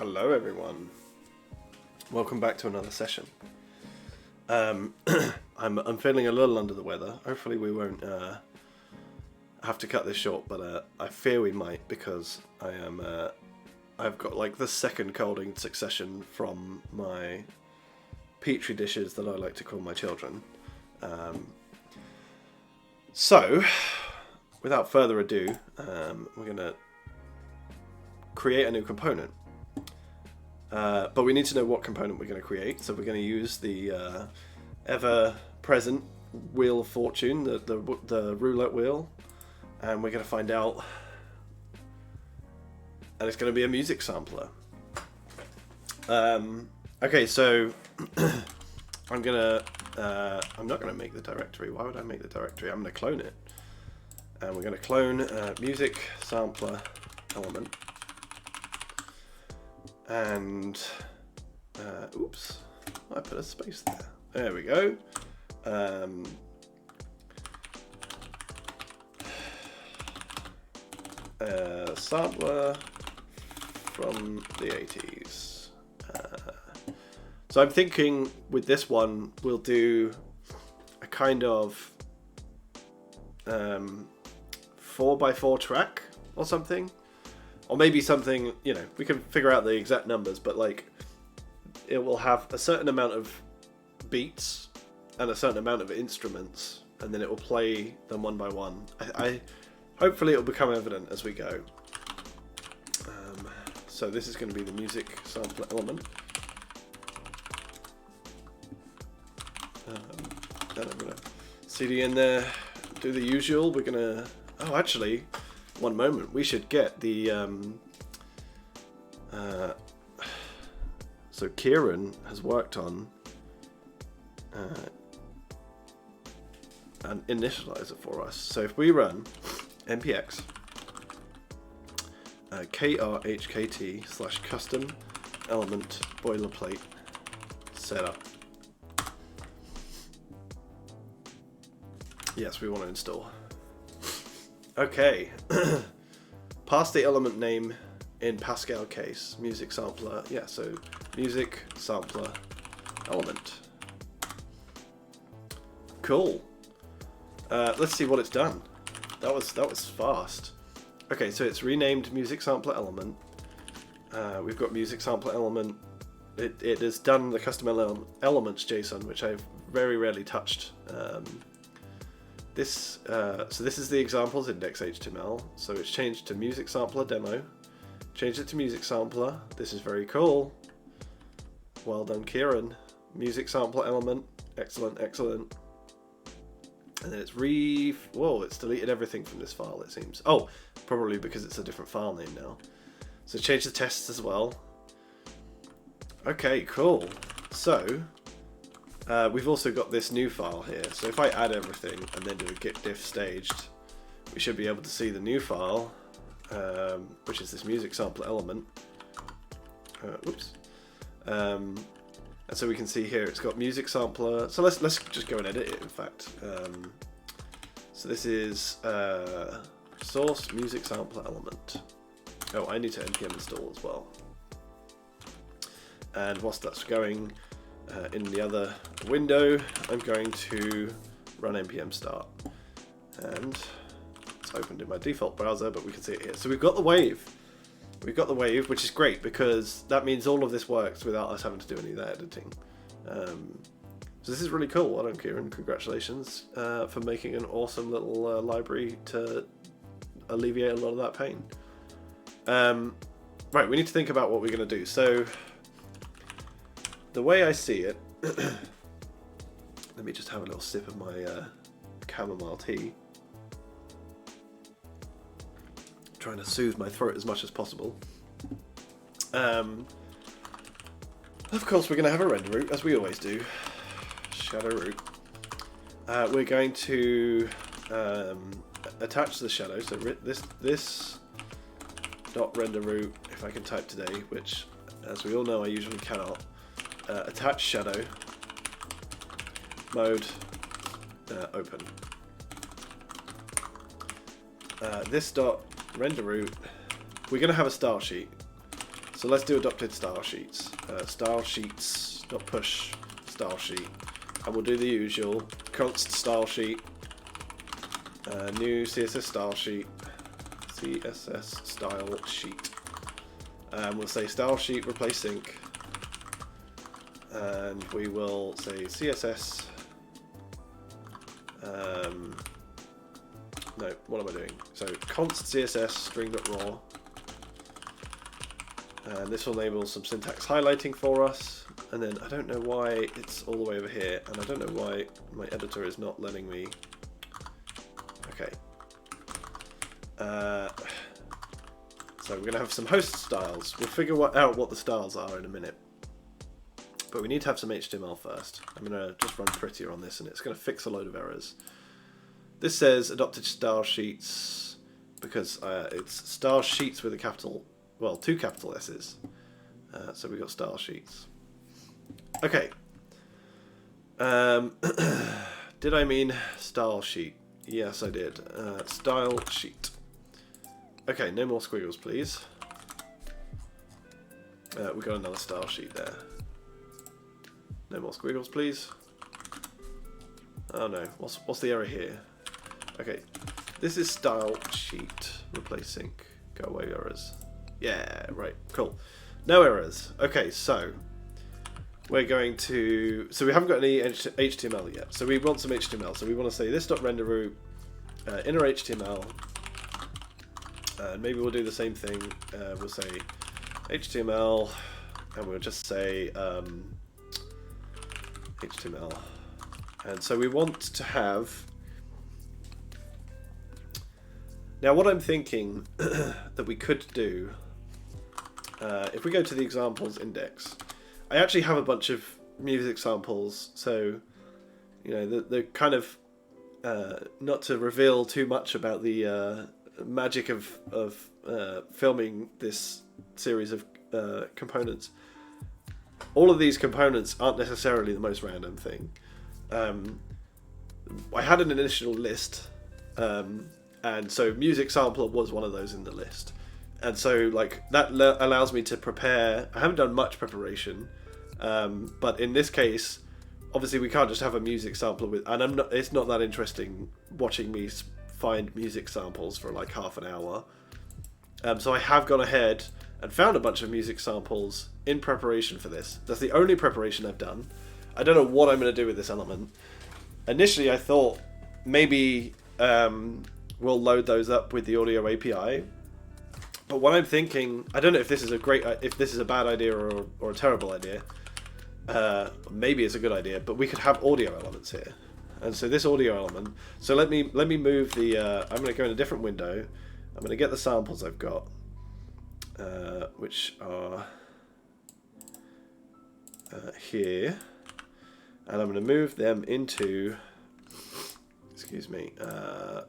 Hello everyone. Welcome back to another session. I'm feeling a little under the weather. Hopefully we won't have to cut this short, but I fear we might because I've got like the second cold in succession from my petri dishes that I like to call my children. So without further ado, we're gonna create a new component. But we need to know what component we're going to create, so we're going to use the ever-present Wheel of Fortune, the roulette wheel, and we're going to find out, and it's going to be a music sampler. Okay, so I'm not going to make the directory. Why would I make the directory? I'm going to clone it, and we're going to clone music sampler element. And, oops, I put a space there. There we go. Sampler from the 80s. So I'm thinking with this one, we'll do a kind of 4x4 track or something. Or maybe something, you know, we can figure out the exact numbers, but like it will have a certain amount of beats and a certain amount of instruments, and then it will play them one by one. Hopefully it will become evident as we go. So this is going to be the music sampler element. Then I'm going to CD in there, do the usual. We're going to, oh actually, one moment, we should get the so Kieran has worked on an initializer for us. So if we run npx krhkt/custom element boilerplate setup. Yes, we want to install. Okay, pass the element name in Pascal case, music sampler, yeah, so music sampler element. Cool. Let's see what it's done. That was fast. Okay, so it's renamed music sampler element. We've got music sampler element. It has done the custom elements JSON, which I've very rarely touched. So this is the examples index HTML. So it's changed to music sampler demo. Changed it to music sampler. This is very cool. Well done, Kieran. Music sampler element. Excellent, excellent. And then it's it's deleted everything from this file, it seems. Oh, probably because it's a different file name now. So change the tests as well. Okay, cool. So we've also got this new file here. So if I add everything and then do a git diff staged, we should be able to see the new file, which is this music sampler element. And so we can see here it's got music sampler. So let's just go and edit it. In fact, so this is source music sampler element. Oh, I need to npm install as well. And whilst that's going, in the other window, I'm going to run npm start, and it's opened in my default browser, but we can see it here. So we've got the wave. We've got the wave, which is great because that means all of this works without us having to do any of that editing. So this is really cool. Well done, Kieran. Congratulations for making an awesome little library to alleviate a lot of that pain. Right, we need to think about what we're going to do. So the way I see it, let me just have a little sip of my chamomile tea. Trying to soothe my throat as much as possible. Of course, we're going to have a render root, as we always do. Shadow root. We're going to attach the shadow. So this dot render root, if I can type today, which, as we all know, I usually cannot. Attach shadow mode open. This dot render root, we're going to have a style sheet. So let's do adopted style sheets. Style sheets dot push style sheet, and we'll do the usual const style sheet, new CSS style sheet, CSS style sheet, and we'll say style sheet replace sync, and we will say CSS. No, what am I doing? So const CSS string.raw. And this will enable some syntax highlighting for us. And then I don't know why it's all the way over here, and I don't know why my editor is not letting me. Okay. So we're going to have some host styles. We'll figure out what the styles are in a minute. But we need to have some HTML first. I'm going to just run prettier on this, and it's going to fix a load of errors. This says adopted style sheets because it's style sheets with a capital, well, 2 capital S's. So we've got style sheets. Okay. Did I mean style sheet? Yes, I did. Style sheet. Okay, no more squiggles, please. We've got another style sheet there. No more squiggles, please. Oh no, what's the error here? Okay, this is style sheet replace sync. Go away errors. Yeah, right, cool. No errors. Okay, so we're going to. So we haven't got any HTML yet. So we want some HTML. So we want to say this.render root inner HTML. Maybe we'll do the same thing. We'll say HTML, and we'll just say HTML. And so we want to have. Now, what I'm thinking that we could do, if we go to the examples index, I actually have a bunch of music samples. So, you know, the kind of not to reveal too much about the magic of filming this series of components. All of these components aren't necessarily the most random thing. I had an initial list, and so music sampler was one of those in the list. And so like that allows me to prepare. I haven't done much preparation, but in this case, obviously we can't just have a music sampler with, and it's not that interesting watching me find music samples for like half an hour. So I have gone ahead and found a bunch of music samples in preparation for this. That's the only preparation I've done. I don't know what I'm going to do with this element. Initially I thought maybe we'll load those up with the audio API. But what I'm thinking, I don't know if this is a bad idea or a terrible idea. Maybe it's a good idea, but we could have audio elements here. And so this audio element, so let me move the, I'm going to go in a different window. I'm going to get the samples I've got, which are here. And I'm going to move them into, excuse me,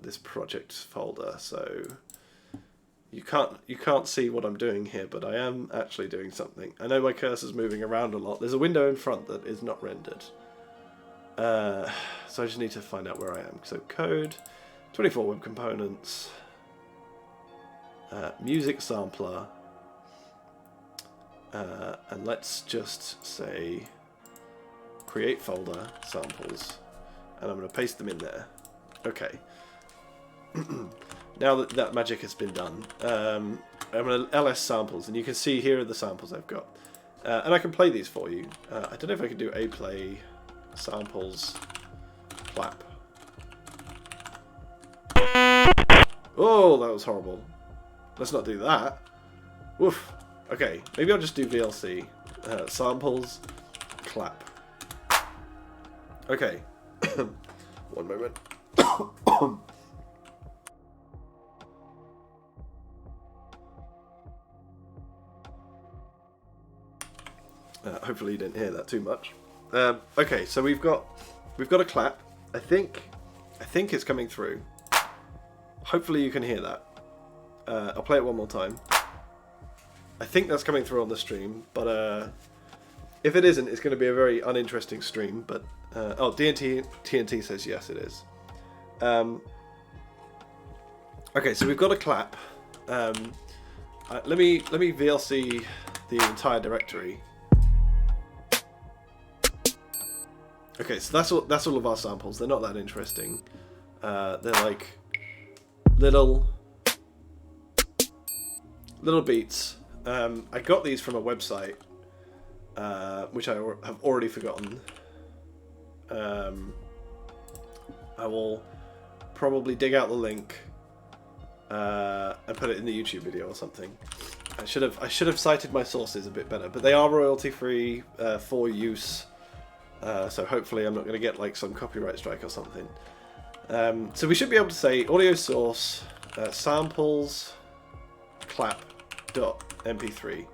this project folder. So you can't see what I'm doing here, but I am actually doing something. I know my cursor's moving around a lot. There's a window in front that is not rendered. So I just need to find out where I am. So code, 24 web components, music sampler, and let's just say create folder samples, and I'm going to paste them in there. Okay. Now that that magic has been done, I'm going to ls samples, and you can see here are the samples I've got, and I can play these for you. I don't know if I can do a play samples clap. Oh, that was horrible. Let's not do that. Woof. Okay, maybe I'll just do VLC samples clap. Okay. One moment. Hopefully you didn't hear that too much. Okay, so we've got a clap. I think it's coming through. Hopefully you can hear that. I'll play it one more time. I think that's coming through on the stream, but if it isn't, it's going to be a very uninteresting stream. But oh, TNT says yes, it is. Okay, so we've got a clap. Let me VLC the entire directory. Okay, so that's all of our samples. They're not that interesting. They're like little beats. I got these from a website, which I have already forgotten. I will probably dig out the link and put it in the YouTube video or something. I should have cited my sources a bit better, but they are royalty free for use. So hopefully I'm not going to get like some copyright strike or something. So we should be able to say audio source samples clap.mp3.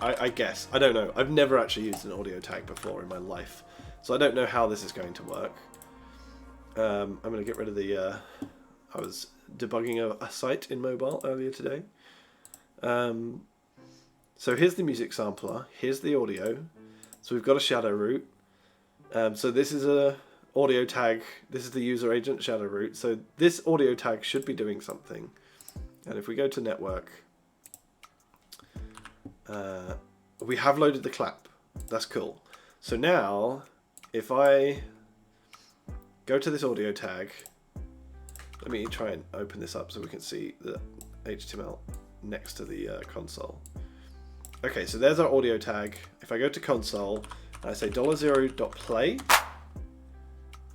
I guess. I don't know. I've never actually used an audio tag before in my life, so I don't know how this is going to work. I'm going to get rid of the... I was debugging a site in mobile earlier today. So here's the music sampler. Here's the audio. So we've got a shadow root. So this is a audio tag. This is the user agent shadow root. So this audio tag should be doing something. And if we go to network, we have loaded the clap. That's cool. So now, if I go to this audio tag, let me try and open this up so we can see the HTML next to the console. Okay, so there's our audio tag. If I go to console, I say $0.play.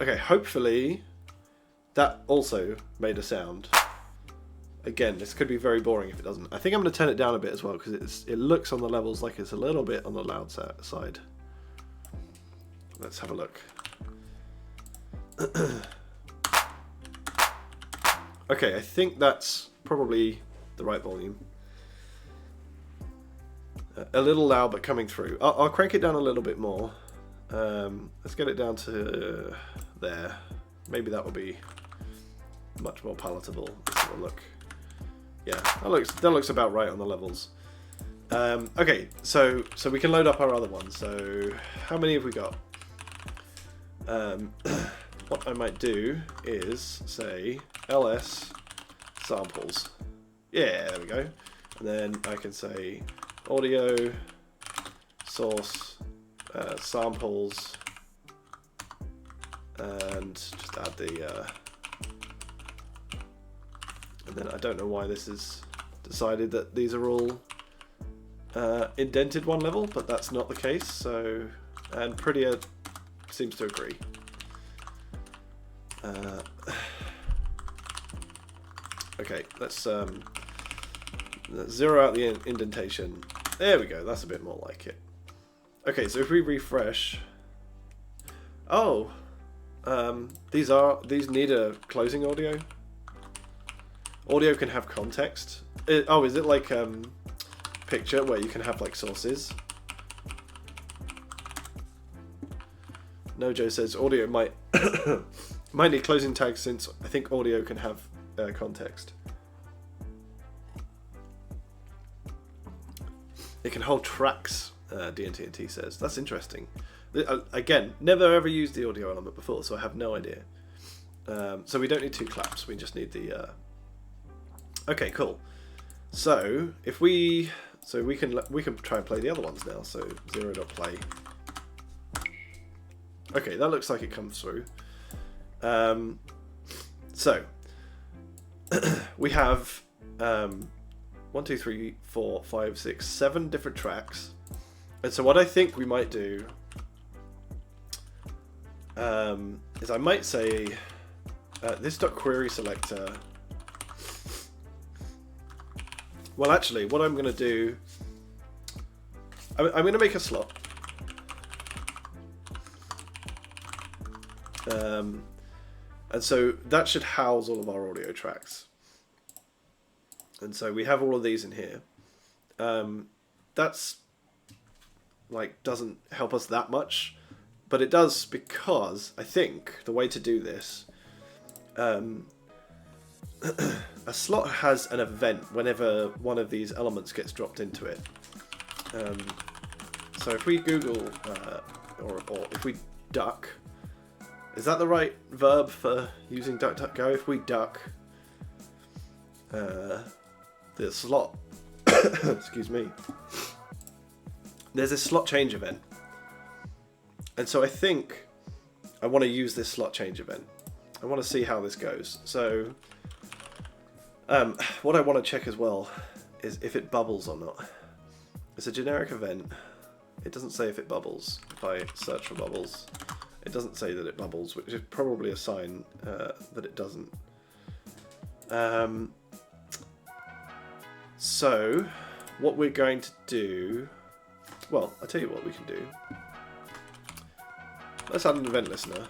Okay, hopefully that also made a sound. Again, this could be very boring if it doesn't. I think I'm going to turn it down a bit as well because it looks on the levels like it's a little bit on the loud side. Let's have a look. Okay, I think that's probably the right volume. A little loud, but coming through. I'll crank it down a little bit more. Let's get it down to there. Maybe that will be much more palatable. Let's have a look. Yeah, that looks about right on the levels. Okay, so we can load up our other ones. So how many have we got? What I might do is say ls samples. Yeah, there we go. And then I can say audio source samples and just add the and then I don't know why this is decided that these are all indented one level, but that's not the case. So, and Prettier seems to agree. Okay, let's zero out the indentation. There we go, that's a bit more like it. Okay, so if we refresh... Oh! These need a closing audio? Audio can have context. Oh, is it like picture where you can have like sources? Nojo says audio might might need closing tags since I think audio can have context. It can hold tracks, DNT says. That's interesting. Again, never ever used the audio element before, so I have no idea. So we don't need two claps, we just need the... Okay, cool. So if we can try and play the other ones now. So 0.play. Okay, that looks like it comes through. So we have 1, 2, 3, 4, 5, 6, 7 different tracks. And so what I think we might do is I might say this .query selector. Well, actually, what I'm going to do, I'm going to make a slot. And so that should house all of our audio tracks. And so we have all of these in here. That's like doesn't help us that much, but it does because I think the way to do this, a slot has an event whenever one of these elements gets dropped into it. So if we Google or if we duck, is that the right verb for using DuckDuckGo? If we duck the slot, excuse me, there's this slot change event. And so I think I want to use this slot change event. I want to see how this goes. So what I want to check as well is if it bubbles or not. It's a generic event. It doesn't say if it bubbles. If I search for bubbles, it doesn't say that it bubbles, which is probably a sign that it doesn't. So what we're going to do, well, I'll tell you what we can do. Let's add an event listener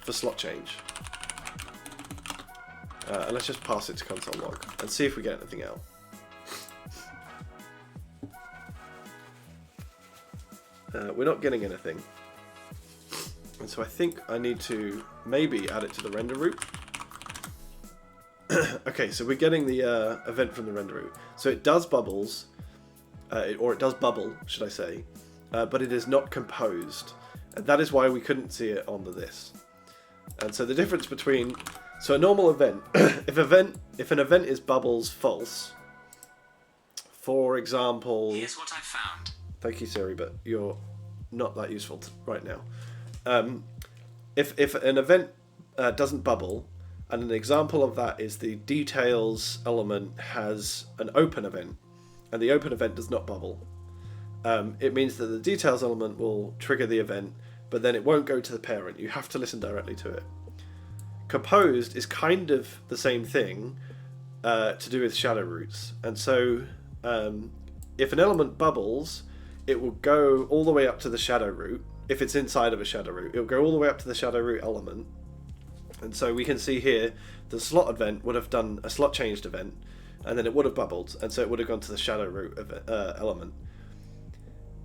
for slot change. And let's just pass it to console log and see if we get anything out. We're not getting anything. And so I think I need to maybe add it to the render route. Okay, so we're getting the event from the render route. So it does bubbles, or it does bubble, should I say, but it is not composed. And that is why we couldn't see it on this. And so the difference between, so a normal event, if an event is bubbles false, for example, here's what I found. Thank you, Siri, but you're not that useful right now. If an event doesn't bubble, and an example of that is the details element has an open event, and the open event does not bubble, it means that the details element will trigger the event, but then it won't go to the parent. You have to listen directly to it. Composed is kind of the same thing to do with shadow roots. And so if an element bubbles, it will go all the way up to the shadow root. If it's inside of a shadow root, it'll go all the way up to the shadow root element. And so we can see here the slot event would have done a slot changed event, and then it would have bubbled, and so it would have gone to the shadow root element.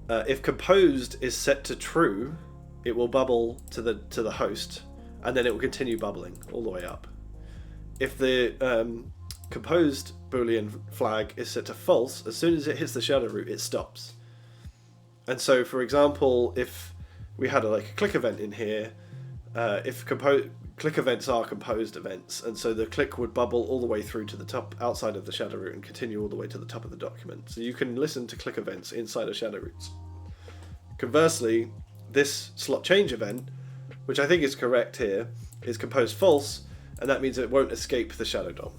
If composed is set to true, it will bubble to the host, and then it will continue bubbling all the way up. If the composed boolean flag is set to false, as soon as it hits the shadow root, it stops. And so, for example, if we had a click event in here, if click events are composed events, and so the click would bubble all the way through to the top outside of the shadow root and continue all the way to the top of the document. So you can listen to click events inside of shadow roots. Conversely, this slot change event, which I think is correct here, is composed false, and that means it won't escape the shadow DOM.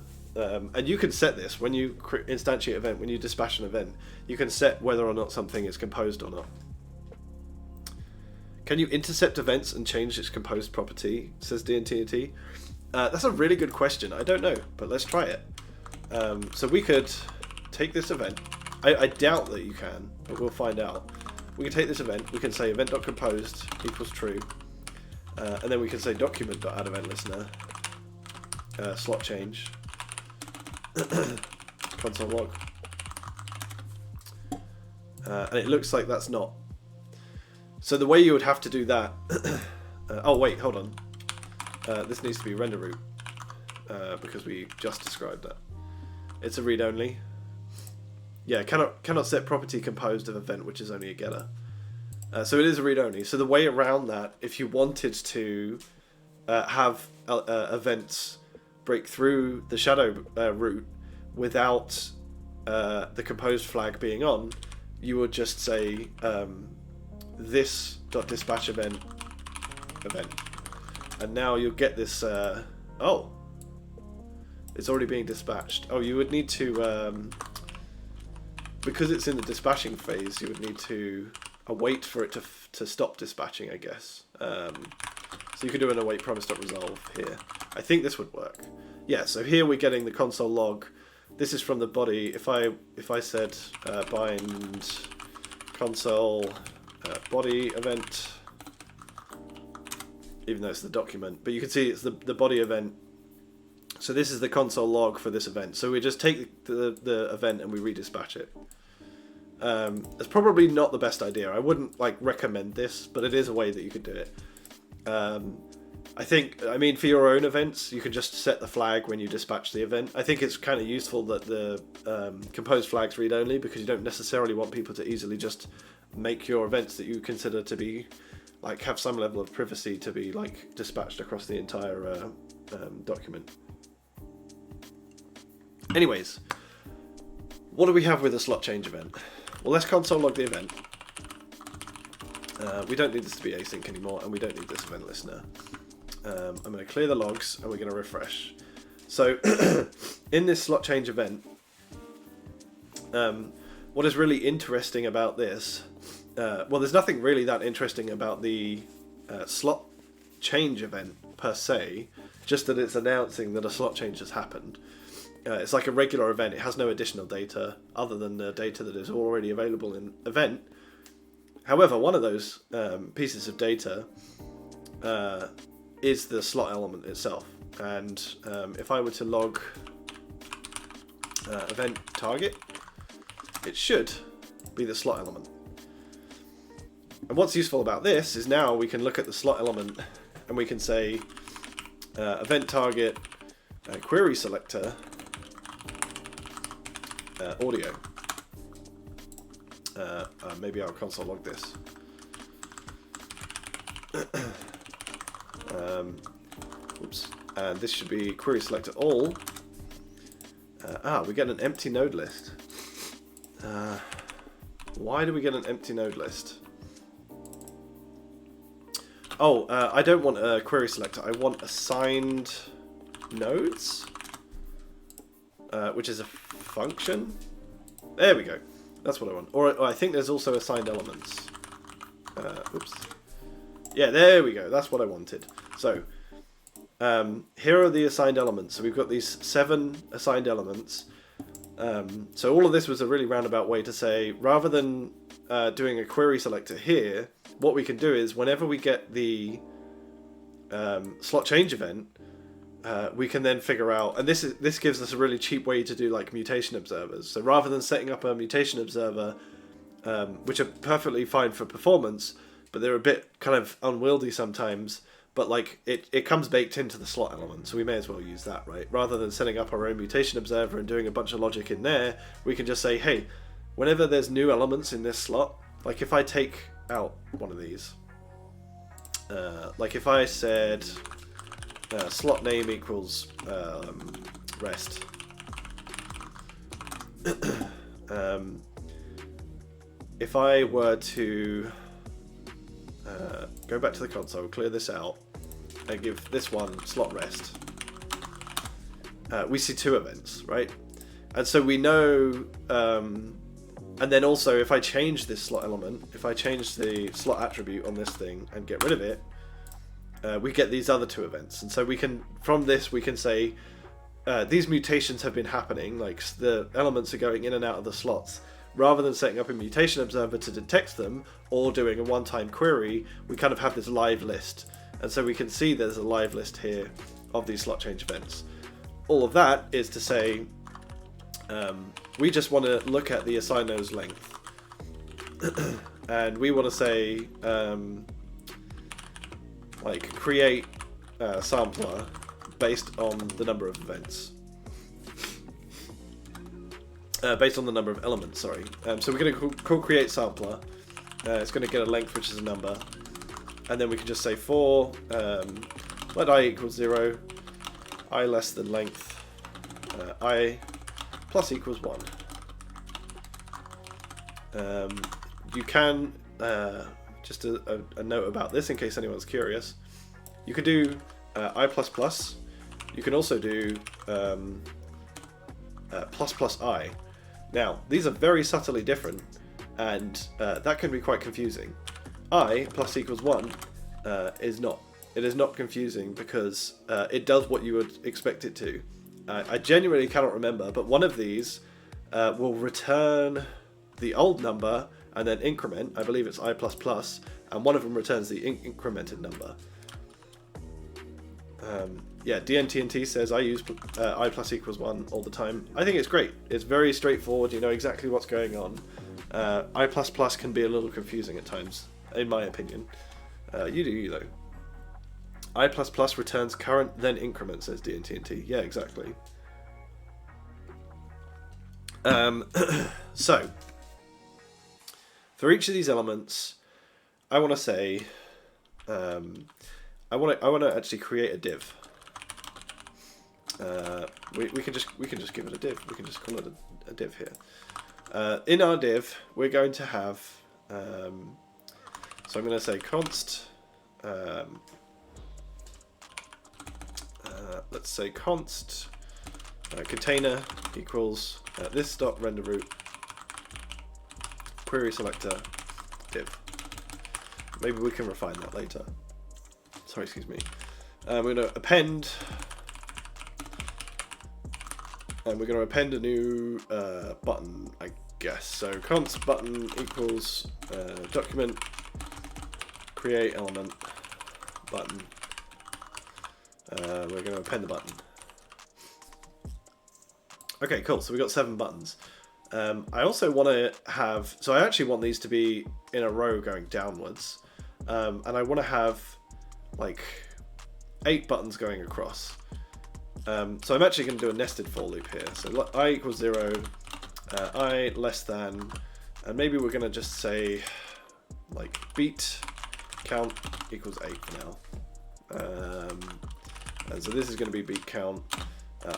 And you can set this when you instantiate event, when you dispatch an event, you can set whether or not something is composed or not. Can you intercept events and change its composed property, says DNTNT? That's a really good question. I don't know, but let's try it. So we could take this event. I doubt that you can, but we'll find out. We can take this event, we can say event.composed equals true, and then we can say document.addEventListener, slot change, console log. And it looks like that's not. So the way you would have to do that, oh wait, hold on. This needs to be render root, because we just described that. It's a read only. Yeah, cannot set property composed of event, which is only a getter. So it is a read only. So the way around that, if you wanted to have events break through the shadow root without the composed flag being on, you would just say this.dispatch event, and now you'll get this. Oh, it's already being dispatched. Oh, you would need to. Because it's in the dispatching phase, you would need to await for it to stop dispatching, I guess. So you could do an await promise.resolve here. I think this would work. Yeah, so here we're getting the console log. This is from the body. If I said bind console body event, even though it's the document, but you can see it's the body event. So this is the console log for this event. So we just take the event and we redispatch it. It's probably not the best idea. I wouldn't recommend this, but it is a way that you could do it. I mean, for your own events, you can just set the flag when you dispatch the event. I think it's kind of useful that the composed flag's read only, because you don't necessarily want people to easily just make your events that you consider to be have some level of privacy to be dispatched across the entire document. Anyways, what do we have with a slot change event? Well, let's console log the event. We don't need this to be async anymore, and we don't need this event listener. I'm going to clear the logs, and we're going to refresh. So, in this slot change event, what is really interesting about this, well, there's nothing really that interesting about the slot change event per se, just that it's announcing that a slot change has happened. It's like a regular event. It has no additional data other than the data that is already available in event. However, one of those pieces of data is the slot element itself. And if I were to log event target, it should be the slot element. And what's useful about this is now we can look at the slot element and we can say event target query selector audio. Maybe I'll console log this. Oops. And this should be query selector all. We get an empty node list. Why do we get an empty node list? Oh, I don't want a query selector. I want assigned nodes, which is a function. There we go. That's what I want. Or I think there's also assigned elements. Oops. Yeah, there we go. That's what I wanted. So, here are the assigned elements. So we've got these 7 assigned elements. So all of this was a really roundabout way to say, rather than doing a query selector here, what we can do is whenever we get the slot change event, we can then figure out, and this gives us a really cheap way to do like mutation observers. So rather than setting up a mutation observer, which are perfectly fine for performance, but they're a bit kind of unwieldy sometimes, but like it comes baked into the slot element, so we may as well use that, right? Rather than setting up our own mutation observer and doing a bunch of logic in there, we can just say, hey, whenever there's new elements in this slot, like if I take out one of these, like if I said slot name equals rest, if I were to go back to the console, clear this out, and give this one slot rest, we see 2 events, right? And so we know, and then also if I change this slot element, if I change the slot attribute on this thing and get rid of it, we get these other 2 events. And so we can, from this, we can say these mutations have been happening, like the elements are going in and out of the slots. Rather than setting up a mutation observer to detect them or doing a one-time query, we kind of have this live list. And so we can see there's a live list here of these slot change events. All of that is to say, we just want to look at the assign nodes length. And we want to say, like, create a sampler based on the number of events. Based on the number of elements, sorry. So we're going to call create sampler. It's going to get a length, which is a number. And then we can just say for let I equals 0, I less than length, I plus equals 1. You can, just a note about this in case anyone's curious, you can do I++. You can also do plus I. Now, these are very subtly different, and that can be quite confusing. I plus equals 1 is not. It is not confusing because it does what you would expect it to. I genuinely cannot remember, but one of these will return the old number and then increment. I believe it's I++, and one of them returns the incremented number. Yeah, DNTNT says I use I plus equals 1 all the time. I think it's great. It's very straightforward. You know exactly what's going on. I++ can be a little confusing at times, in my opinion. You do you though. I++ returns current, then increment, says DNTNT. Yeah, exactly. So, for each of these elements, I want to say, I want to actually create a div. We can just give it a div. We can just call it a div here. In our div, we're going to have, so I'm going to say const, let's say const container equals this dot render root query selector div. Maybe we can refine that later. Sorry, excuse me. We're going to append, and we're going to append a new button, I guess. So const button equals document create element button. We're going to append the button. Okay, cool. So we've got 7 buttons. I also want to have, so I actually want these to be in a row going downwards. And I want to have like 8 buttons going across. So I'm actually going to do a nested for loop here. So I equals 0, I less than, and maybe we're going to just say like beat count equals 8 for now. And so this is going to be beat count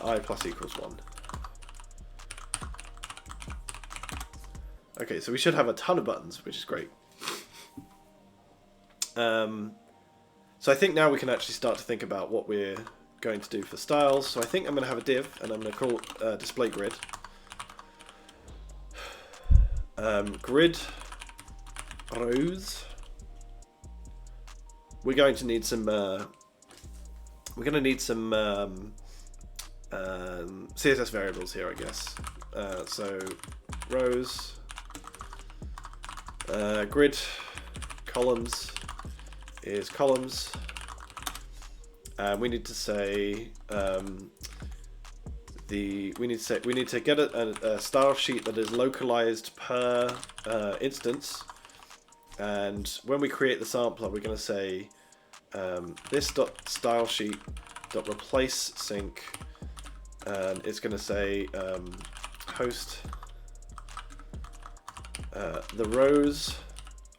I plus equals 1. Okay, so we should have a ton of buttons, which is great. So I think now we can actually start to think about what we're going to do for styles. So I think I'm going to have a div, and I'm going to call it display grid. Grid rows. We're going to need some. We're going to need some CSS variables here, I guess. So rows, grid columns is columns. We need to say we need to get a style sheet that is localized per instance, and when we create the sampler, we're going to say this dot style sheet dot replace sync, and it's going to say host. The rows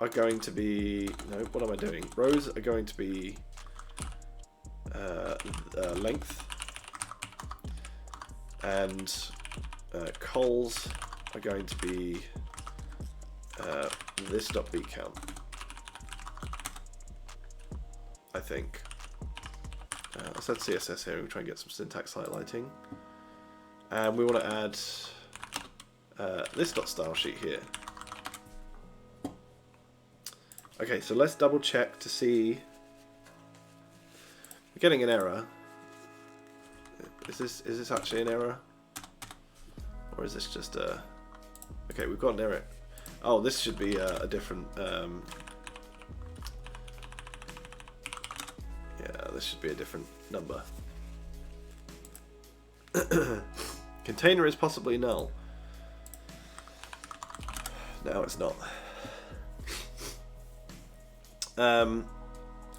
are going to be, no, what am I doing? Rows are going to be length, and cols are going to be this dot beat count, I think. Let's add CSS here and try and get some syntax highlighting. And we want to add this dot style sheet here. Okay, so let's double check to see. We're getting an error. Is this actually an error? Or is this just a... Okay, we've got an error. Oh, this should be a different... Yeah, this should be a different number. Container is possibly null. No, it's not.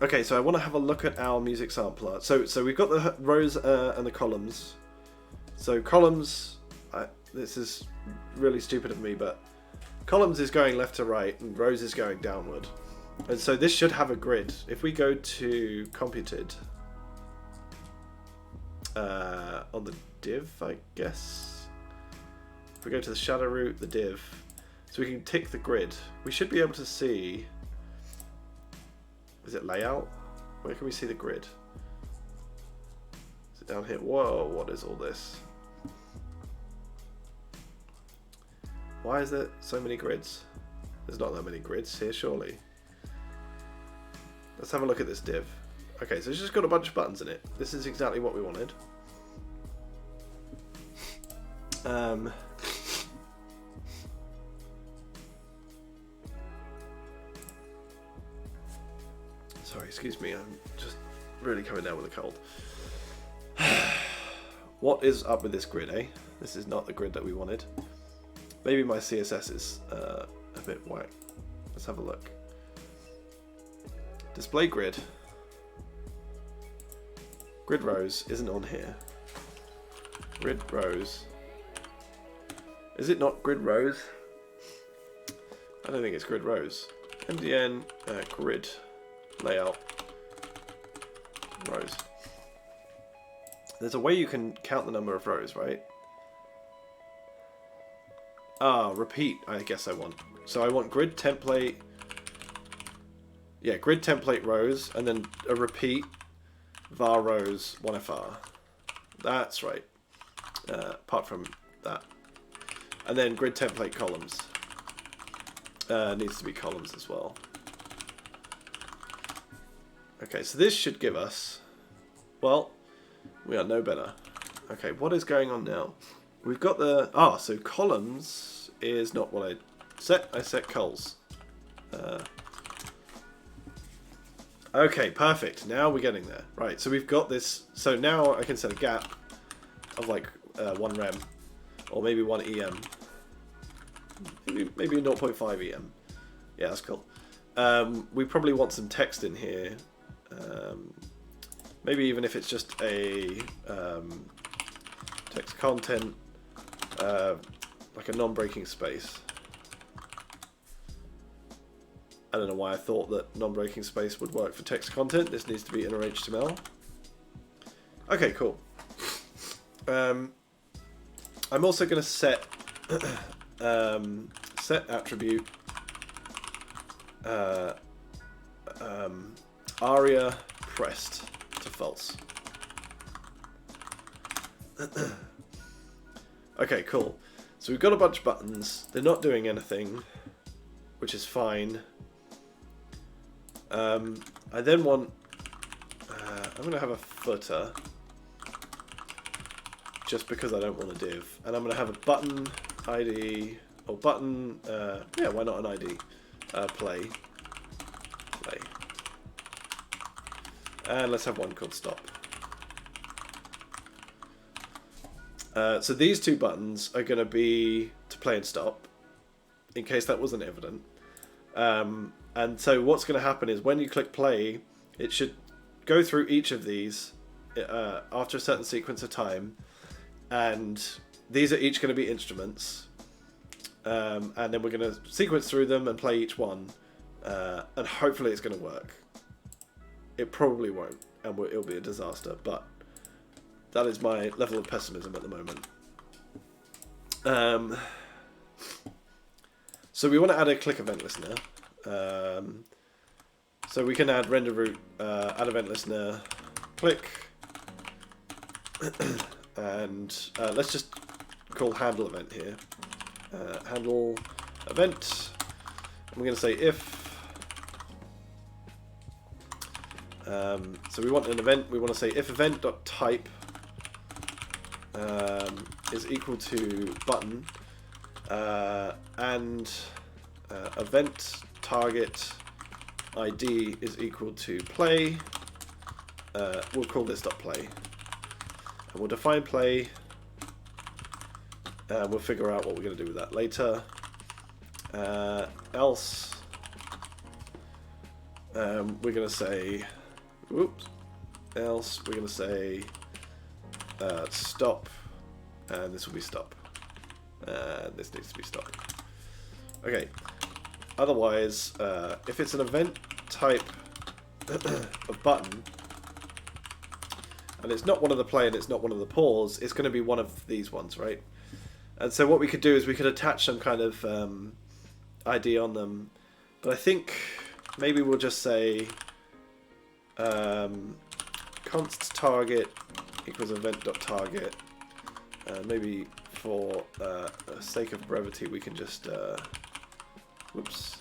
Okay, so I want to have a look at our music sampler. So we've got the rows and the columns. So columns, this is really stupid of me, but columns is going left to right and rows is going downward. And so this should have a grid. If we go to computed on the div, I guess. If we go to the shadow root, the div, so we can tick the grid. We should be able to see. Is it layout? Where can we see the grid? Is it down here? Whoa, what is all this? Why is there so many grids? There's not that many grids here, surely. Let's have a look at this div. Okay, so it's just got a bunch of buttons in it. This is exactly what we wanted. Sorry, excuse me, I'm just really coming down with a cold. What is up with this grid, eh? This is not the grid that we wanted. Maybe my CSS is a bit whack. Let's have a look. Display grid. Grid rows isn't on here. Grid rows. Is it not grid rows? I don't think it's grid rows. MDN grid layout rows. There's a way you can count the number of rows, right? repeat, I guess I want. So I want grid template. Yeah, grid template rows, and then a repeat var rows 1fr. That's right. Apart from that. And then grid template columns. Needs to be columns as well. Okay, so this should give us... Well, we are no better. Okay, what is going on now? We've got the... so columns is not what I set. I set cols. Okay, perfect. Now we're getting there. Right, so we've got this. So now I can set a gap of like 1 rem. Or maybe 1 EM. Maybe 0.5 EM. Yeah, that's cool. We probably want some text in here. Maybe even if it's just a text content, like a non-breaking space. I don't know why I thought that non-breaking space would work for text content. This needs to be inner HTML. Okay, cool. I'm also going to set set attribute aria pressed to false. Okay, cool. So we've got a bunch of buttons. They're not doing anything, which is fine. I then want... I'm going to have a footer, just because I don't want a div. And I'm going to have a button ID, or button... yeah, why not an ID? Play. And let's have one called stop. So these two buttons are going to be to play and stop, in case that wasn't evident. And so what's going to happen is when you click play, it should go through each of these after a certain sequence of time, and these are each going to be instruments, and then we're going to sequence through them and play each one, and hopefully it's going to work. It probably won't, and it'll be a disaster, but that is my level of pessimism at the moment. So we want to add a click event listener. So we can add render route, add event listener, click, and let's just call handle event here. Handle event. And we're going to say if. So we want an event. We want to say if event.type is equal to button, and event target ID is equal to play. We'll call this .play, and we'll define play, and we'll figure out what we're going to do with that later. Else, we're going to say, whoops. Else, we're going to say stop, and this will be stop. This needs to be stop. Okay. Otherwise, if it's an event type of button, and it's not one of the play and it's not one of the pause, it's going to be one of these ones, right? And so what we could do is we could attach some kind of ID on them, but I think maybe we'll just say const target equals event.target. Maybe for the sake of brevity, we can just whoops.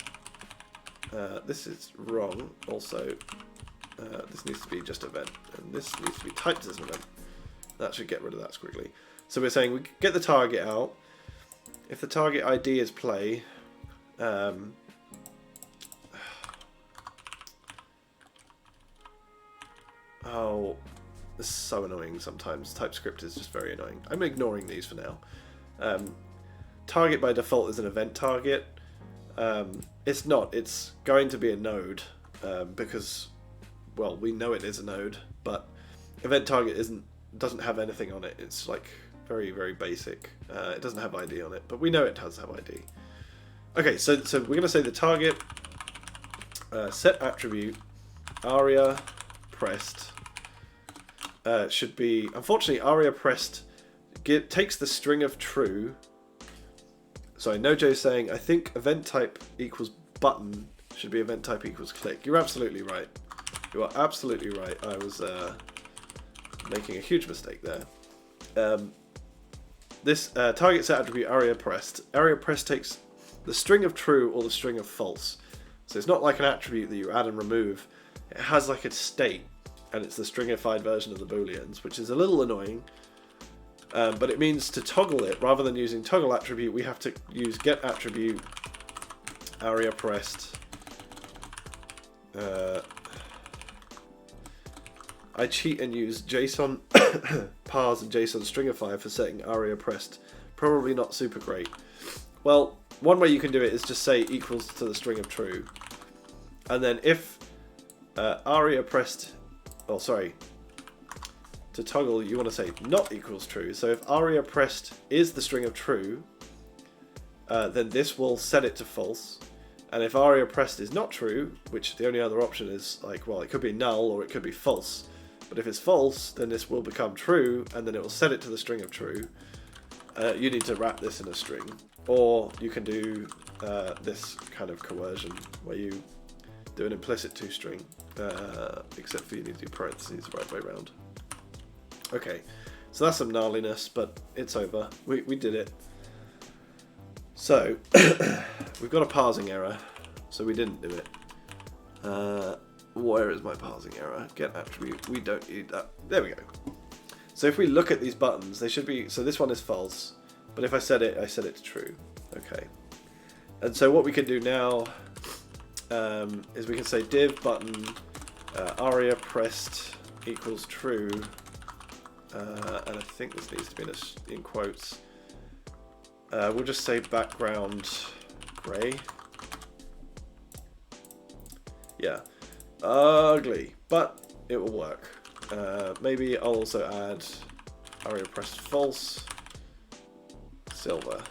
This is wrong. Also, this needs to be just event, and this needs to be typed as an event. That should get rid of that squiggly. So we're saying we get the target out. If the target ID is play, oh, this is so annoying sometimes. TypeScript is just very annoying. I'm ignoring these for now. Target by default is an event target. It's not. It's going to be a node because, well, we know it is a node, but event target doesn't have anything on it. It's like very, very basic. It doesn't have ID on it, but we know it does have ID. Okay, so we're going to say the target set attribute aria pressed should be, unfortunately, aria pressed takes the string of true. sorry, Nojo's saying, I think event type equals button should be event type equals click. You're absolutely right. You are absolutely right. I was making a huge mistake there. This target set attribute area pressed. Area pressed takes the string of true or the string of false. So it's not like an attribute that you add and remove. It has like a state, and it's the stringified version of the booleans, which is a little annoying. But it means to toggle it, rather than using toggle attribute, we have to use get attribute area pressed. I cheat and use JSON parse and JSON stringify for setting aria pressed. Probably not super great. Well, one way you can do it is just say equals to the string of true. And then if aria pressed, oh sorry, to toggle you want to say not equals true. So if aria pressed is the string of true, then this will set it to false. And if aria pressed is not true, which the only other option is like, well, it could be null or it could be false. But if it's false, then this will become true, and then it will set it to the string of true. You need to wrap this in a string. Or you can do this kind of coercion, where you do an implicit toString, except for you need to do parentheses the right way around. Okay, so that's some gnarliness, but it's over. We did it. So, we've got a parsing error, so we didn't do it. Where is my parsing error? Get attribute. We don't need that. There we go. So if we look at these buttons, they should be... So this one is false, but if I set it to true. Okay. And so what we can do now is we can say div button aria pressed equals true. And I think this needs to be in quotes. We'll just say background gray. Yeah. Ugly, but it will work. Maybe I'll also add aria pressed false silver.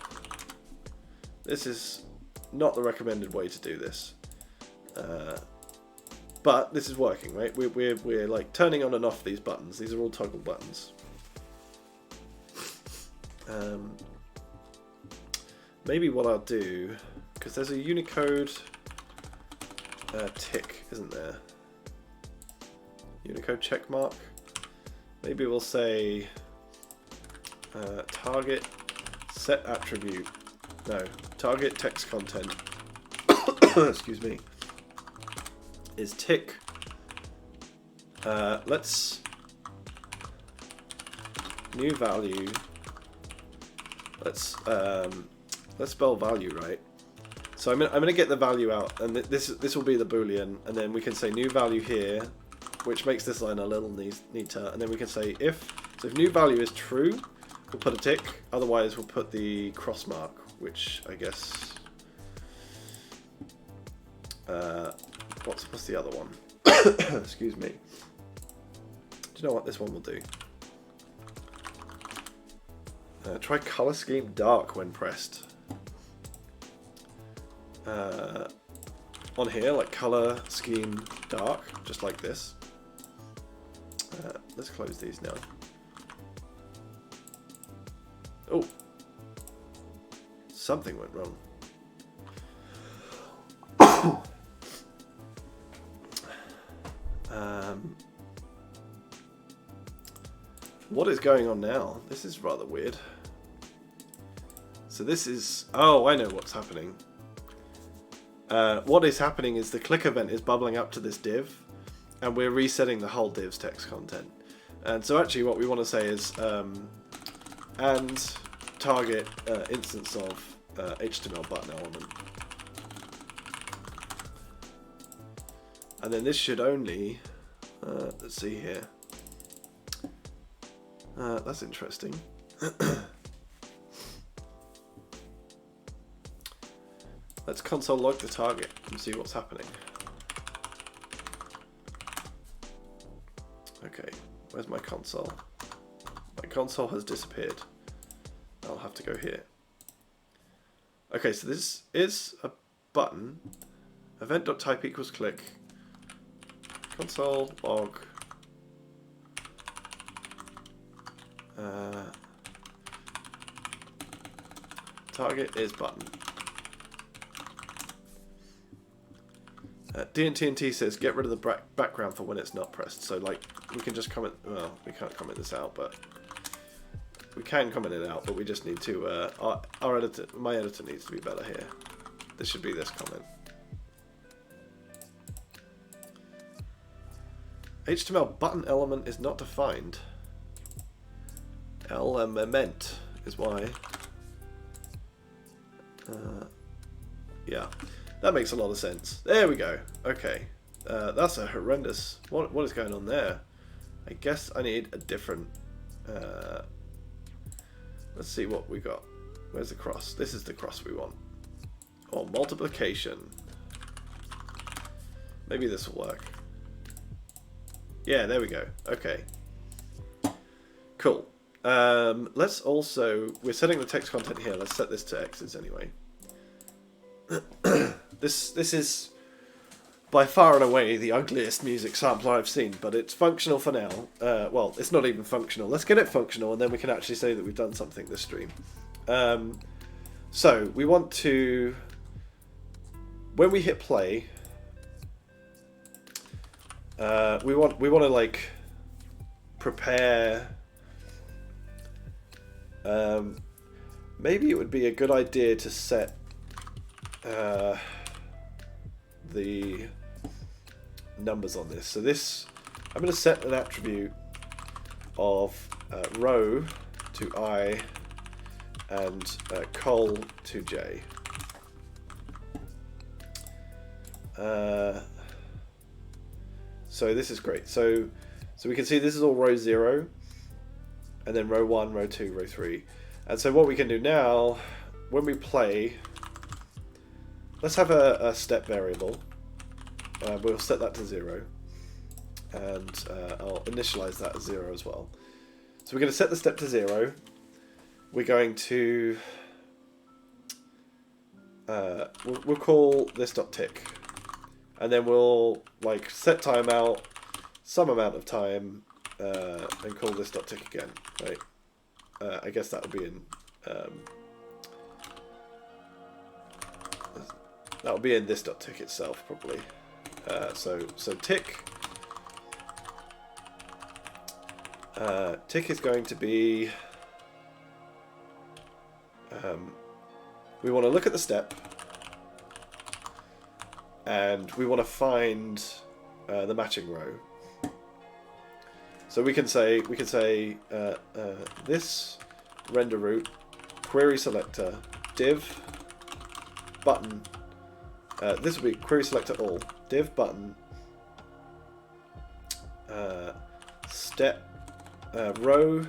This is not the recommended way to do this, but this is working, right? We're like turning on and off these buttons. These are all toggle buttons. Maybe what I'll do, because there's a Unicode tick, isn't there? Unicode check mark. Maybe we'll say target set attribute. No, target text content. Excuse me. Is tick. Let's new value. Let's spell value right. So I'm gonna get the value out, and this will be the boolean, and then we can say new value here, which makes this line a little neater, and then we can say if new value is true, we'll put a tick, otherwise we'll put the cross mark, which I guess what's the other one? Excuse me. Do you know what this one will do? Try color scheme dark when pressed. On here, like color scheme dark, just like this. Let's close these now. Oh, something went wrong. What is going on now? This is rather weird. So this is... Oh, I know what's happening. What is happening is the click event is bubbling up to this div, and we're resetting the whole div's text content. And so actually what we want to say is and target instance of HTML button element. And then this should only... let's see here. That's interesting. Let's console log the target and see what's happening. Okay, where's my console? My console has disappeared. I'll have to go here. Okay, so this is a button. Event.type equals click. Console log. Target is button. D&T says get rid of the background for when it's not pressed. So like we can just comment. Well, we can't comment this out, but we can comment it out. But we just need to. Our editor, my editor needs to be better here. This should be this comment. HTML button element is not defined. Element is why. Yeah. That makes a lot of sense. There we go. Okay. That's a horrendous... What is going on there? I guess I need a different... let's see what we got. Where's the cross? This is the cross we want. Or multiplication. Maybe this will work. Yeah, there we go. Okay. Cool. Let's also... We're setting the text content here. Let's set this to X's anyway. This is by far and away the ugliest music sampler I've seen, but it's functional for now. Well, it's not even functional. Let's get it functional, and then we can actually say that we've done something this stream. So we want to, when we hit play, we want to like prepare. Maybe it would be a good idea to set the numbers on this. So this, I'm going to set an attribute of row to I and col to j. So this is great. So we can see this is all row 0, and then row 1, row 2, row 3. And so what we can do now, when we play, let's have a step variable. We'll set that to 0, and I'll initialize that as 0 as well. So we're going to set the step to 0. We're going to we'll call this .tick, and then we'll like set timeout some amount of time and call this .tick again. Right? I guess that will be in. That'll be in this .tick itself probably. So tick. Tick is going to be. We want to look at the step, and we want to find the matching row. So we can say this render root query selector div button. This will be query selector all div button step row.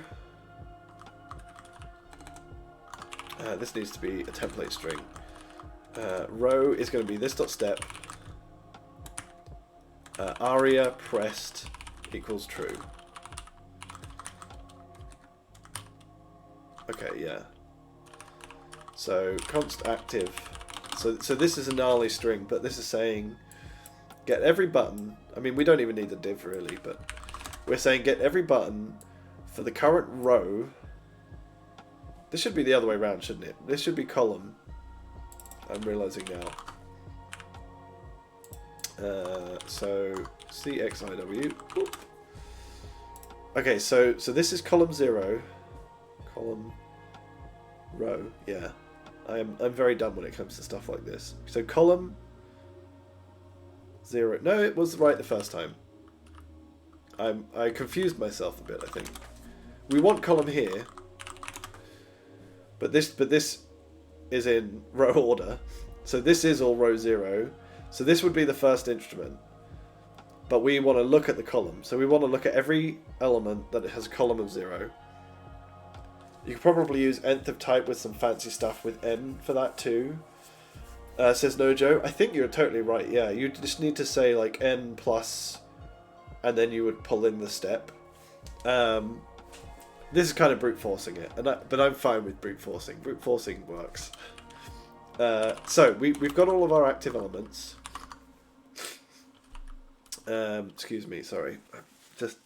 This needs to be a template string. Row is going to be this.step aria pressed equals true. Okay, yeah. So const active. So this is a gnarly string, but this is saying get every button. I mean, we don't even need the div really, but we're saying get every button for the current row. This should be the other way around, shouldn't it? This should be column. I'm realizing now. So CXIW. Whoop. Okay, so this is column 0. Column row. Yeah. I'm very dumb when it comes to stuff like this. So column 0. No, it was right the first time. I confused myself a bit, I think. We want column here. But this is in row order. So this is all row 0. So this would be the first instrument. But we want to look at the column. So we want to look at every element that has a column of 0. You could probably use nth of type with some fancy stuff with n for that too. Says Nojo. I think you're totally right. Yeah, you just need to say like n plus, and then you would pull in the step. This is kind of brute forcing it, but I'm fine with brute forcing. Brute forcing works. So we've got all of our active elements. Excuse me, sorry. Just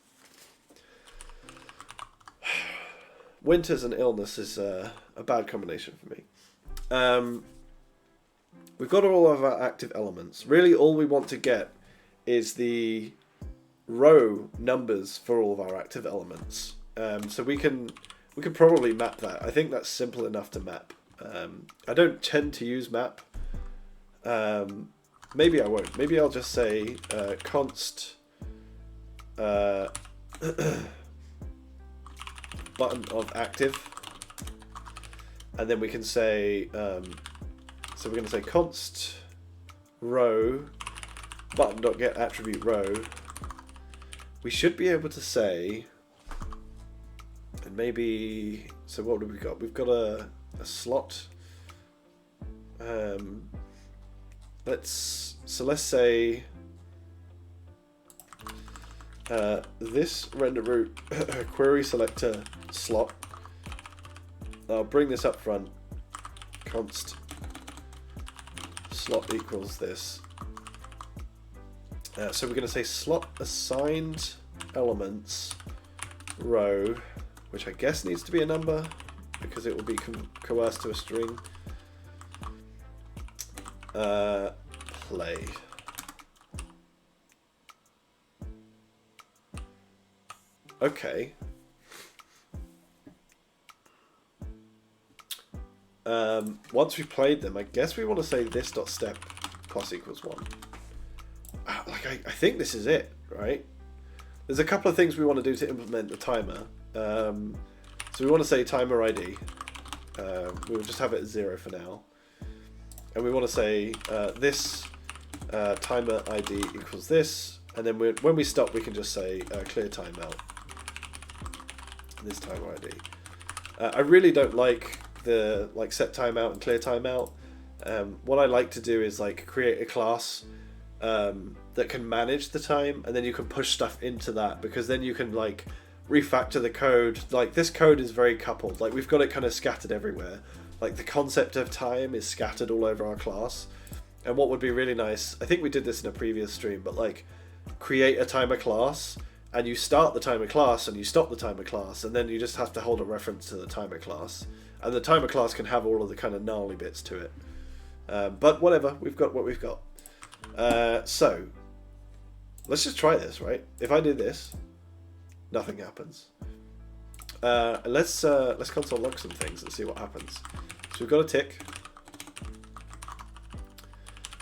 winters and illness is a bad combination for me. we've got all of our active elements. Really, all we want to get is the row numbers for all of our active elements. So we can probably map that. I think that's simple enough to map. I don't tend to use map. Maybe I won't. Maybe I'll just say const button of active, and then we can say so we're going to say const row button.get attribute row. We should be able to say, and maybe, so what have we got? We've got a slot. Let's say this render root query selector slot. I'll bring this up front. Const slot equals this. So we're going to say slot assigned elements row, which I guess needs to be a number because it will be coerced to a string. Play. Okay. Once we've played them, I guess we want to say this.step plus equals 1. I think this is it, right? There's a couple of things we want to do to implement the timer. So we want to say timer ID. We'll just have it at 0 for now. And we want to say this timer ID equals this. And then when we stop, we can just say clear timeout. This timer ID. I really don't like the set timeout and clear timeout. What I like to do is create a class that can manage the time, and then you can push stuff into that, because then you can refactor the code. This code is very coupled. We've got it kind of scattered everywhere. The concept of time is scattered all over our class. And what would be really nice, I think we did this in a previous stream, but create a timer class, and you start the timer class and you stop the timer class, and then you just have to hold a reference to the timer class. And the timer class can have all of the kind of gnarly bits to it. But whatever, we've got what we've got. So let's just try this, right? If I do this, nothing happens. Let's console log some things and see what happens. So we've got a tick,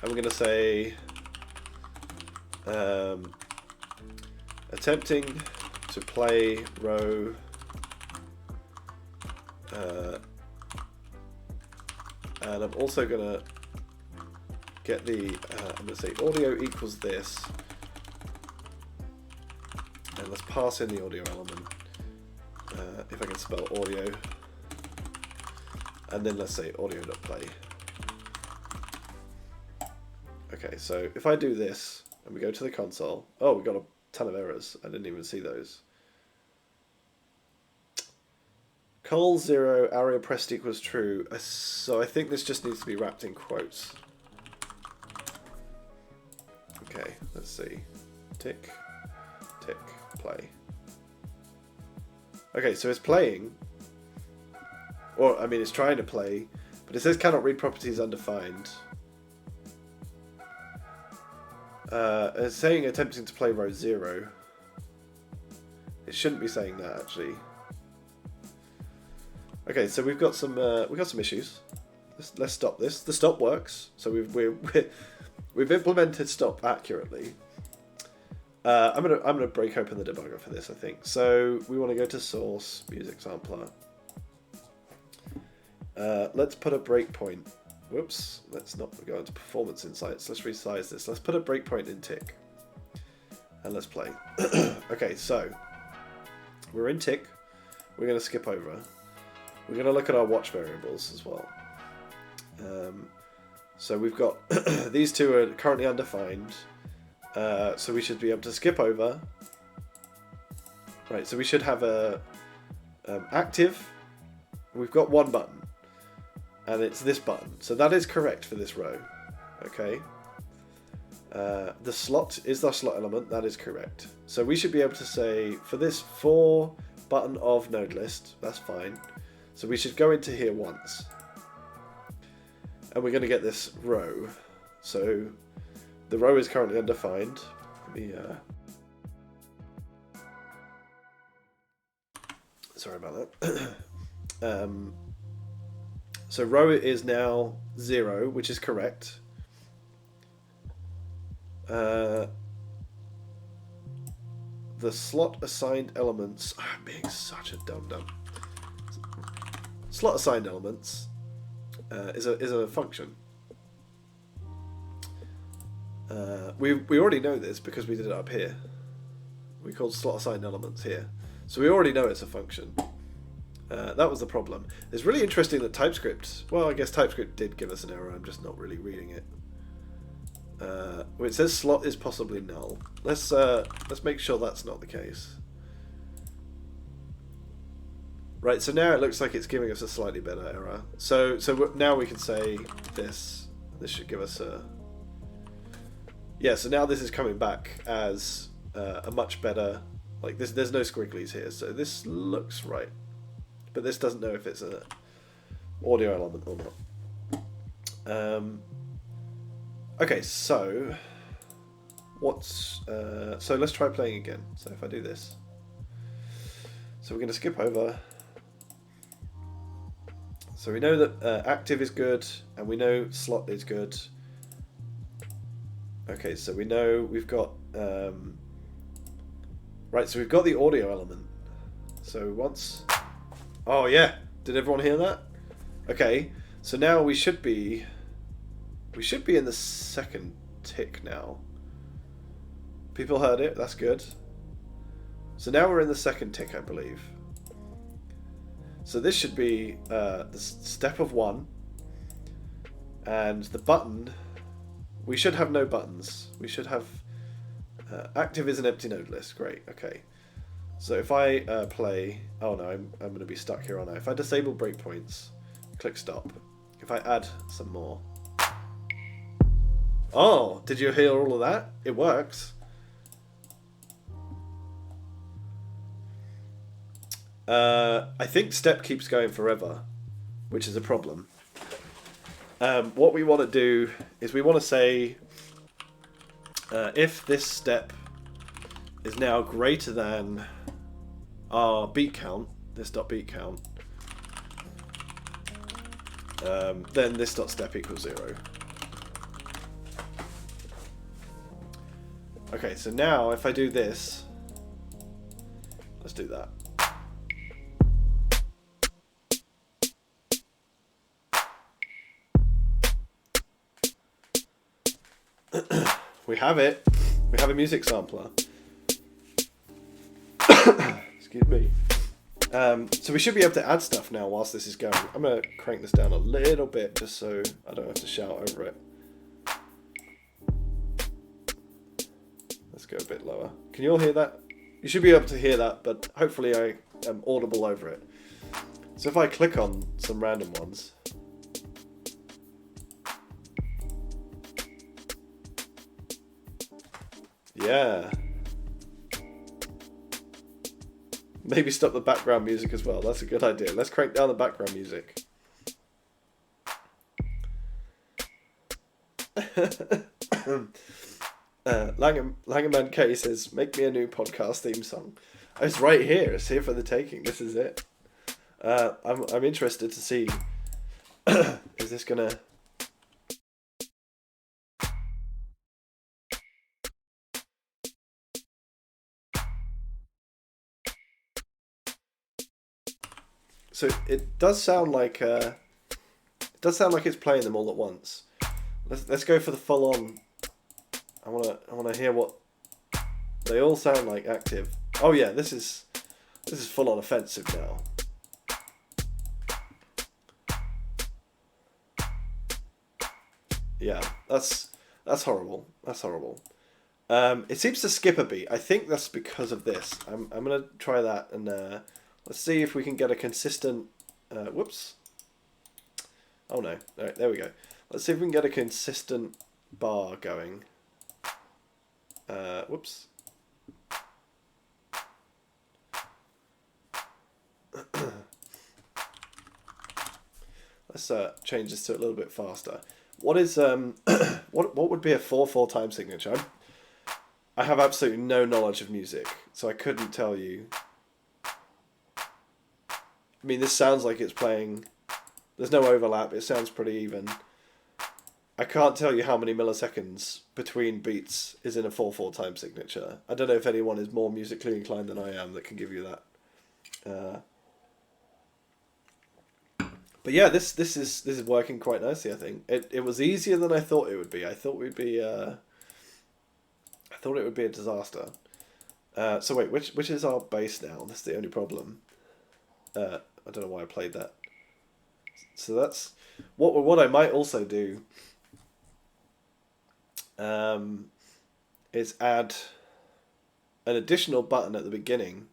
and we're going to say attempting to play row and I'm also going to get the I'm going to say audio equals this, and let's pass in the audio element, if I can spell audio, and then let's say audio.play. Okay, so if I do this and we go to the console, oh, we got a ton of errors. I didn't even see those. Col 0 area pressed equals true. So I think this just needs to be wrapped in quotes. Okay, let's see. Tick, tick, play. Okay, so it's playing. Or, I mean, it's trying to play, but it says cannot read properties undefined. It's saying attempting to play row 0. It shouldn't be saying that, actually. Okay, so we've got some issues. Let's stop this. The stop works, so we've implemented stop accurately. I'm gonna break open the debugger for this, I think. So we want to go to source music sampler. Let's put a breakpoint. Whoops, let's not go into performance insights. Let's resize this. Let's put a breakpoint in tick. And let's play. Okay, so we're in tick. We're going to skip over. We're going to look at our watch variables as well. So we've got these two are currently undefined. So we should be able to skip over. Right, so we should have a active. We've got one button. And it's this button. So that is correct for this row. Okay. The slot is the slot element. That is correct. So we should be able to say for this for button of node list. That's fine. So we should go into here once. and we're going to get this row. So the row is currently undefined. Let me, sorry about that. So row is now 0, which is correct. The slot assigned elements. I'm being such a dum-dum. Slot assigned elements is a function. We already know this because we did it up here. We called slot assigned elements here, so we already know it's a function. That was the problem. It's really interesting that TypeScript. Well, I guess TypeScript did give us an error. I'm just not really reading it. It says slot is possibly null. Let's make sure that's not the case. Right. So now it looks like it's giving us a slightly better error. So now we can say this. This should give us a. Yeah. So now this is coming back as a much better. Like this. There's no squigglies here. So this looks right. But this doesn't know if it's an audio element or not. Okay, so what's so let's try playing again. So if I do this, so we're going to skip over. So we know that active is good, and we know slot is good. Okay, so we know we've got right. So we've got the audio element. So once. Oh yeah, did everyone hear that? Okay, so now we should be in the second tick now. People heard it, that's good. So now we're in the second tick, I believe. So this should be the step of 1, and the button. We should have no buttons. We should have active is an empty node list. Great. Okay. So if I play, oh no, I'm going to be stuck here, aren't I? If I disable breakpoints, click stop. If I add some more. Oh, did you hear all of that? It works. I think step keeps going forever, which is a problem. What we want to do is we want to say if this step is now greater than our beat count, this dot beat count, then this dot step equals 0. Okay, so now if I do this, let's do that. We have it. We have a music sampler. Excuse me. So we should be able to add stuff now whilst this is going. I'm going to crank this down a little bit just so I don't have to shout over it. Let's go a bit lower. Can you all hear that? You should be able to hear that, but hopefully I am audible over it. So if I click on some random ones. Yeah. Maybe stop the background music as well. That's a good idea. Let's crank down the background music. Langerman K says, make me a new podcast theme song. Oh, it's right here. It's here for the taking. This is it. I'm interested to see. Is this gonna... So it does sound like it's playing them all at once. Let's go for the full on. I wanna hear what they all sound like active. Oh yeah, this is full on offensive now. Yeah, that's horrible. That's horrible. It seems to skip a beat. I think that's because of this. I'm gonna try that and let's see if we can get a consistent. Whoops. Oh no! All right, there we go. Let's see if we can get a consistent bar going. Whoops. Let's change this to a little bit faster. What is what would be a 4/4 time signature? I have absolutely no knowledge of music, so I couldn't tell you. I mean, this sounds like it's playing. There's no overlap. It sounds pretty even. I can't tell you how many milliseconds between beats is in a 4/4 time signature. I don't know if anyone is more musically inclined than I am that can give you that. But yeah, this is working quite nicely. I think it was easier than I thought it would be. I thought it would be a disaster. So wait, which is our bass now? That's the only problem. I don't know why I played that. So that's what I might also do. Is add an additional button at the beginning.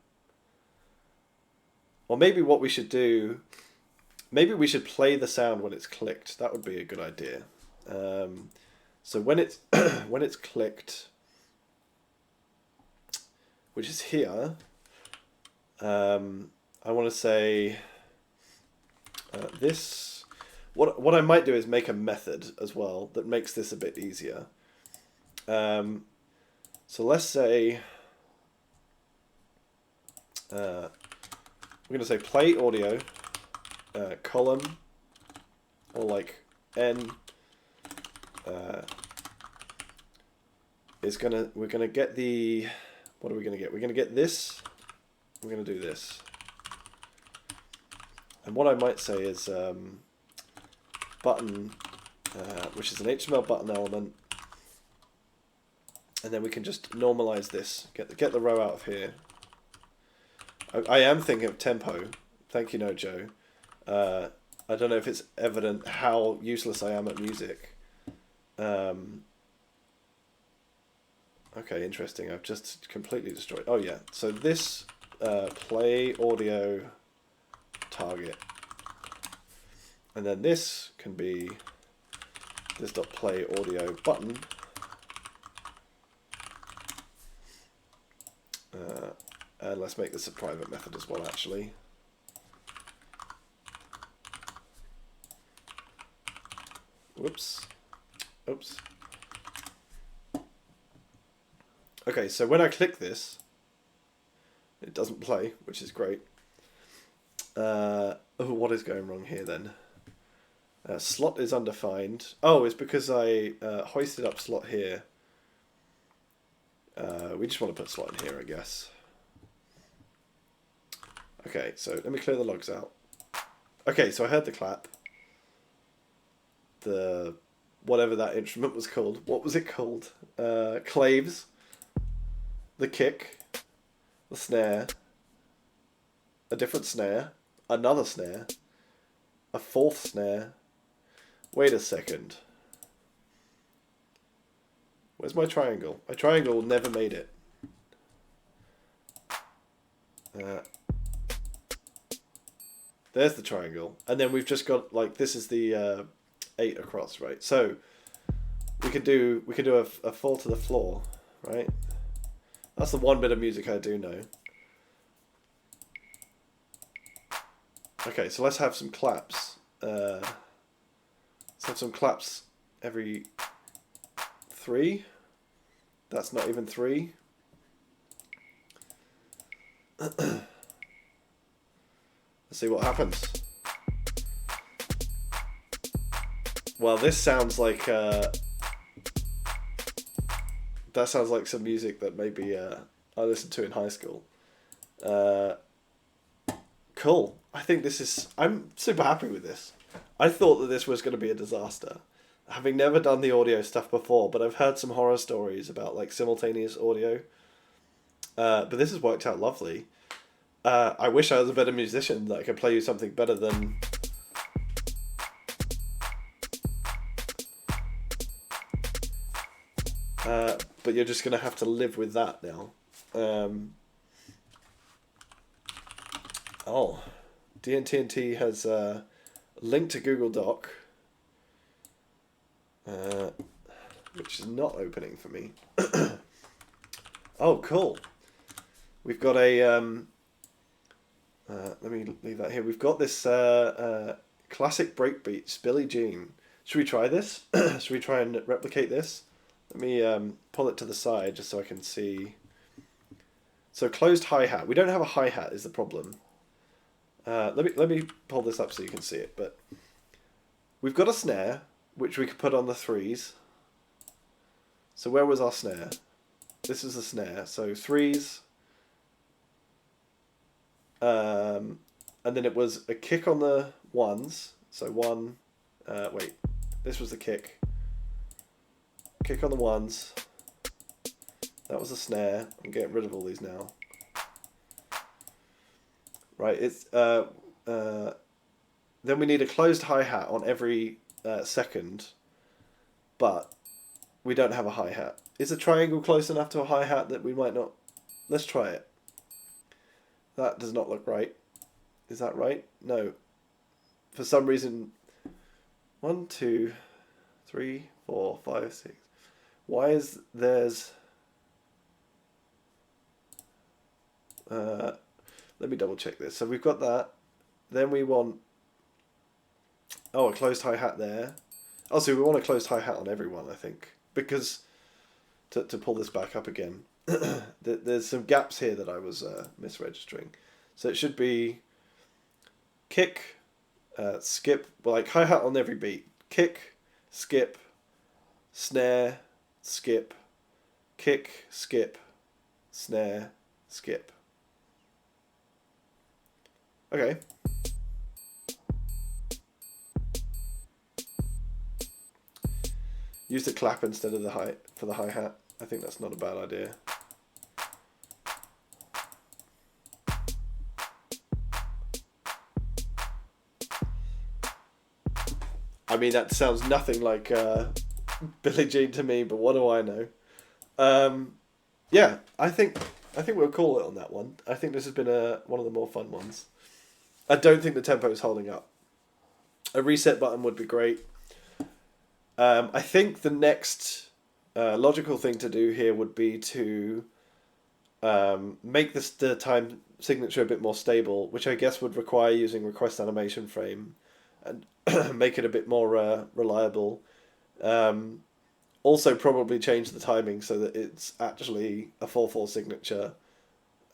Or maybe what we should do, maybe we should play the sound when it's clicked. That would be a good idea. So when it's when it's clicked, which is here, I want to say this. What I might do is make a method as well that makes this a bit easier. So let's say we're going to say play audio column or like n is we're gonna get the, what are we gonna get? We're gonna get this. We're gonna do this. And what I might say is button, which is an HTML button element. And then we can just normalize this, get the row out of here. I am thinking of tempo. Thank you, Nojo. I don't know if it's evident how useless I am at music. Okay, interesting. I've just completely destroyed. Oh yeah. So this play audio target, and then this can be this dot play audio button. And let's make this a private method as well, actually. Whoops. Oops. Okay, so when I click this, it doesn't play, which is great. Oh, what is going wrong here then? Slot is undefined. Oh, it's because I hoisted up slot here. We just want to put slot in here, I guess. Okay, so let me clear the logs out. Okay, so I heard the clap. The whatever that instrument was called. What was it called? Claves. The kick. The snare. A different snare. Another snare. A fourth snare. Wait a second. Where's my triangle? My triangle never made it. There's the triangle. And then we've just got, like, this is the 8 across, right? So we could do a fall to the floor, right? That's the one bit of music I do know. Okay, so let's have some claps. Let's have some claps every 3. That's not even 3. Let's see what happens. Well, this sounds like that sounds like some music that maybe I listened to in high school. Cool. I think this is. I'm super happy with this. I thought that this was going to be a disaster, having never done the audio stuff before. But I've heard some horror stories about like simultaneous audio. But this has worked out lovely. I wish I was a better musician that I could play you something better than. But you're just going to have to live with that now. Oh, DNTNT has a link to Google Doc, which is not opening for me. Oh, cool. We've got a... let me leave that here. We've got this Classic breakbeats, Billie Jean. Should we try this? Should we try and replicate this? Let me pull it to the side just so I can see. So closed hi-hat. We don't have a hi-hat is the problem. Let me pull this up so you can see it. But we've got a snare, which we could put on the threes. So where was our snare? This is the snare. So threes. And then it was a kick on the ones. So one. Wait. This was the kick. Kick on the ones. That was the snare. I'm getting rid of all these now. Right. It's then we need a closed hi-hat on every second, but we don't have a hi-hat. Is a triangle close enough to a hi-hat that we might not? Let's try it. That does not look right. Is that right? No. For some reason, 1, 2, 3, 4, 5, 6. Why is there's... let me double check this. So we've got that. Then we want... Oh, a closed hi-hat there. Oh, so we want a closed hi-hat on everyone, I think. Because, to pull this back up again, there's some gaps here that I was misregistering. So it should be kick, skip, well, like hi-hat on every beat. Kick, skip, snare, skip, kick, skip, snare, skip. Okay. Use the clap instead of the for the hi-hat. I think that's not a bad idea. I mean, that sounds nothing like Billie Jean to me, but what do I know? Yeah, I think we'll call it on that one. I think this has been one of the more fun ones. I don't think the tempo is holding up. A reset button would be great. I think the next logical thing to do here would be to make the time signature a bit more stable, which I guess would require using request animation frame and make it a bit more reliable. Also probably change the timing so that it's actually a 4/4 signature,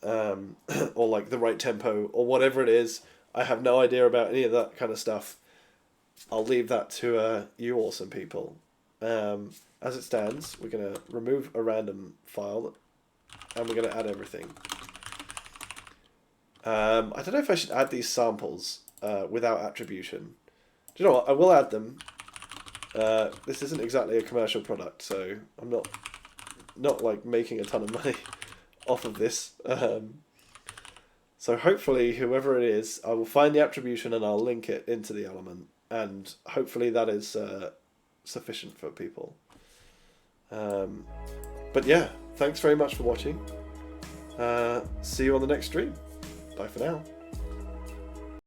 or like the right tempo or whatever it is. I have no idea about any of that kind of stuff. I'll leave that to you awesome people. As it stands, we're going to remove a random file and we're going to add everything. I don't know if I should add these samples without attribution. Do you know what? I will add them. This isn't exactly a commercial product, so I'm not like making a ton of money off of this. So hopefully, whoever it is, I will find the attribution and I'll link it into the element, and hopefully that is sufficient for people. But yeah, thanks very much for watching. See you on the next stream. Bye for now.